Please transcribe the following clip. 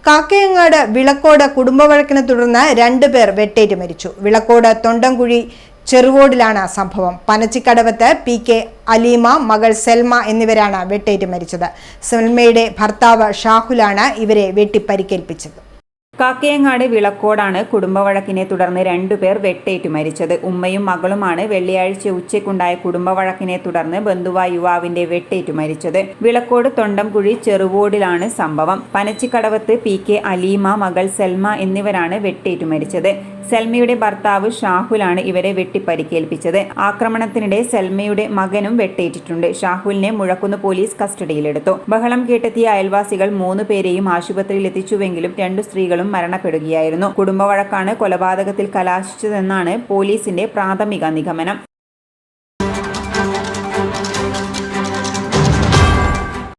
കാക്കയങ്ങാട് വിളക്കോട് കുടുംബവഴക്കിനെ തുടർന്ന് 2 പേർ വെട്ടേറ്റ് മരിച്ചു. വിളക്കോട് തൊണ്ടംകുഴി ചെറുവോടിലാണ് സംഭവം. പനച്ചിക്കടവത്ത് PK അലീമ, മകൾ സെൽമ എന്നിവരാണ് വെട്ടേറ്റ് മരിച്ചത്. സെൽമയുടെ ഭർത്താവ് ഷാഹുലാണ് ഇവരെ വെട്ടിപ്പരിക്കേൽപ്പിച്ചത്. കാക്കയങ്ങാട് വിളക്കോടാണ് കുടുംബവഴക്കിനെ തുടർന്ന് 2 പേർ വെട്ടേറ്റു മരിച്ചത്. ഉമ്മയും മകളുമാണ് വെള്ളിയാഴ്ച ഉച്ചയ്ക്കുണ്ടായ കുടുംബവഴക്കിനെ തുടർന്ന് ബന്ധുവായ യുവാവിന്റെ വെട്ടേറ്റു മരിച്ചത്. വിളക്കോട് തൊണ്ടംകുഴി ചെറുവോടിലാണ് സംഭവം. പനച്ചിക്കടവത്ത് PK അലീമ, മകൾ സെൽമ എന്നിവരാണ് വെട്ടേറ്റു മരിച്ചത്. സെൽമയുടെ ഭർത്താവ് ഷാഹുലാണ് ഇവരെ വെട്ടിപ്പരിക്കേൽപ്പിച്ചത്. ആക്രമണത്തിനിടെ സെൽമയുടെ മകനും വെട്ടേറ്റിട്ടുണ്ട്. ഷാഹുലിനെ മുഴക്കുന്ന് പോലീസ് കസ്റ്റഡിയിലെടുത്തു. ബഹളം കേട്ടെത്തിയ അയൽവാസികൾ 3 പേരെയും ആശുപത്രിയിൽ എത്തിച്ചുവെങ്കിലും 2 സ്ത്രീകളും മരണപ്പെടുകയായിരുന്നു. കുടുംബവഴക്കാണ് കൊലപാതകത്തിൽ കലാശിച്ചതെന്നാണ് പോലീസിന്റെ പ്രാഥമിക നിഗമനം.